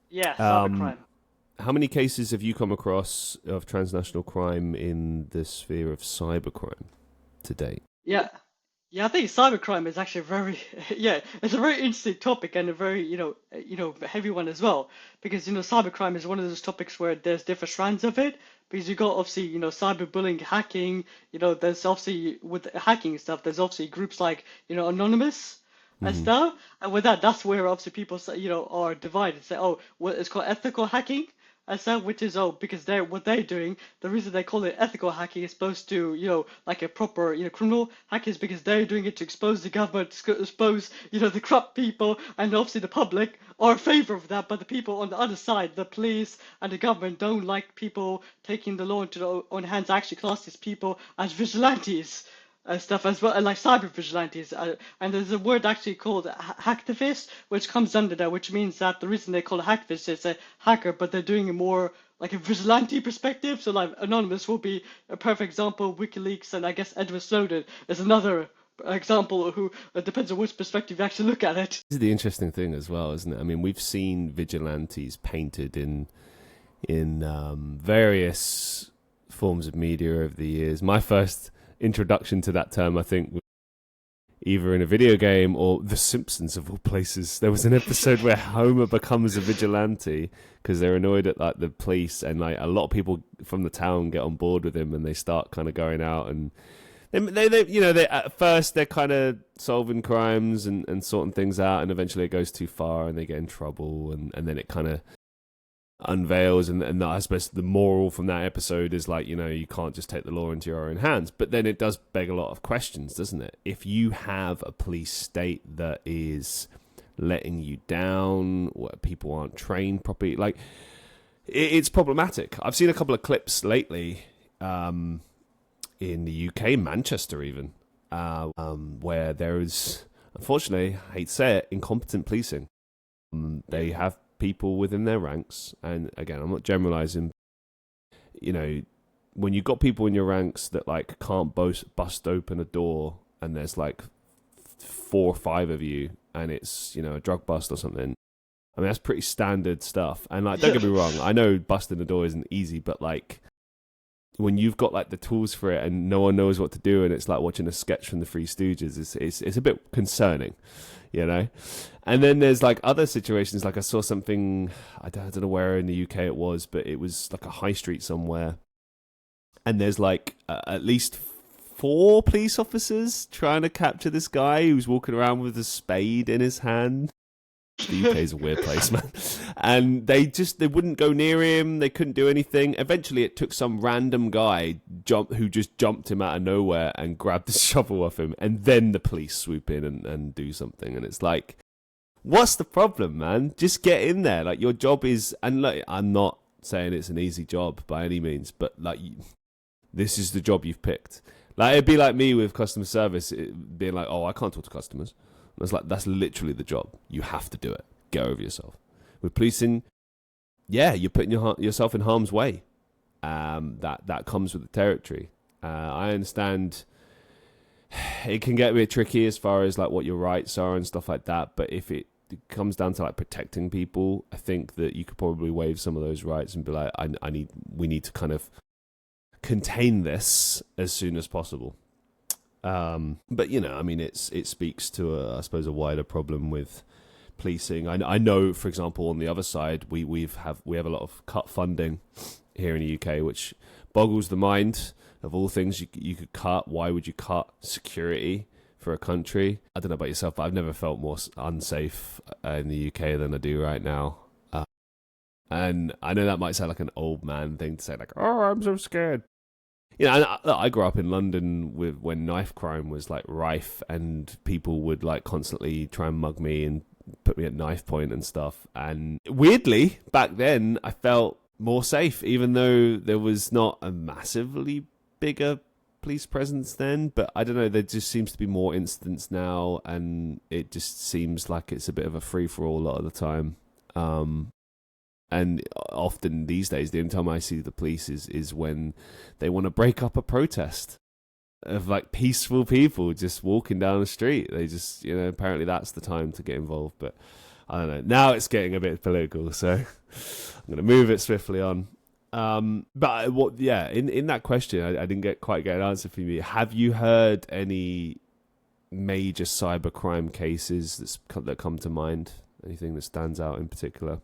Yeah, Um, cybercrime. how many cases have you come across of transnational crime in the sphere of cybercrime to date? Yeah, yeah. I think cybercrime is actually very, yeah, it's a very interesting topic and a very, heavy one as well. Because cybercrime is one of those topics where there's different strands of it. Because you got obviously, cyberbullying, hacking. There's obviously with hacking stuff. There's obviously groups like, Anonymous and Hmm. stuff. And with that, that's where obviously people say, are divided. Say, oh, well, it's called ethical hacking. And so, which is because what they're doing, the reason they call it ethical hacking is supposed to, like a proper, criminal hack is because they're doing it to expose the government, to expose, the corrupt people, and obviously the public are in favor of that. But the people on the other side, the police and the government, don't like people taking the law into their own hands. Actually, class these people as vigilantes and stuff as well, and like cyber vigilantes. And there's a word actually called hacktivist, which comes under that, which means that the reason they call it hacktivist is a hacker, but they're doing it more like a vigilante perspective. So like Anonymous will be a perfect example. WikiLeaks and I guess Edward Snowden is another example who it depends on which perspective you actually look at it. This is the interesting thing as well, isn't it? I mean, we've seen vigilantes painted in various forms of media over the years. My first introduction to that term, I think, was either in a video game or The Simpsons, of all places. There was an episode where Homer becomes a vigilante because they're annoyed at like the police, and like a lot of people from the town get on board with him, and they start kind of going out and they at first they're kind of solving crimes and sorting things out, and eventually it goes too far and they get in trouble, and then it kind of unveils, and I suppose the moral from that episode is like, you can't just take the law into your own hands. But then it does beg a lot of questions, doesn't it? If you have a police state that is letting you down, where people aren't trained properly, like it's problematic. I've seen a couple of clips lately in the UK, Manchester even, where there is, unfortunately, I hate to say it, incompetent policing. They have people within their ranks, and again, I'm not generalizing. When you've got people in your ranks that like can't bust open a door, and there's like 4 or 5 of you, and it's a drug bust or something. I mean, that's pretty standard stuff. And like, don't get me wrong, I know busting a door isn't easy, but like when you've got like the tools for it and no one knows what to do, and it's like watching a sketch from the Three Stooges, it's a bit concerning, And then there's like other situations, like I saw something, I don't know where in the UK it was, but it was like a high street somewhere, and there's like at least 4 police officers trying to capture this guy who's walking around with a spade in his hand. The UK is a weird place, man. And they wouldn't go near him. They couldn't do anything. Eventually, it took some random guy who just jumped him out of nowhere and grabbed the shovel off him. And then the police swoop in and do something. And it's like, what's the problem, man? Just get in there. Like, your job is, and look, I'm not saying it's an easy job by any means, but like, this is the job you've picked. Like, it'd be like me with customer service, being like, oh, I can't talk to customers. It's like, that's literally the job. You have to do it. Get over yourself. With policing, yeah, you're putting yourself in harm's way. That comes with the territory. I understand it can get a bit tricky as far as like what your rights are and stuff like that. But if it comes down to like protecting people, I think that you could probably waive some of those rights and be like, we need to kind of contain this as soon as possible. But I mean, it speaks to I suppose a wider problem with policing. I know, for example, on the other side, we have a lot of cut funding here in the UK, which boggles the mind. Of all things you could cut, why would you cut security for a country? I don't know about yourself, but I've never felt more unsafe in the UK than I do right now. And I know that might sound like an old man thing to say, like, oh, I'm so scared. And I grew up in London when knife crime was like rife, and people would like constantly try and mug me and put me at knife point and stuff. And weirdly, back then, I felt more safe, even though there was not a massively bigger police presence then. But I don't know, there just seems to be more incidents now, and it just seems like it's a bit of a free-for-all a lot of the time. And often these days, the only time I see the police is when they want to break up a protest of like peaceful people just walking down the street. They just, apparently that's the time to get involved. But I don't know. Now it's getting a bit political, so I'm going to move it swiftly on. But what? Yeah, in that question, I didn't quite get an answer from you. Have you heard any major cybercrime cases that come to mind? Anything that stands out in particular?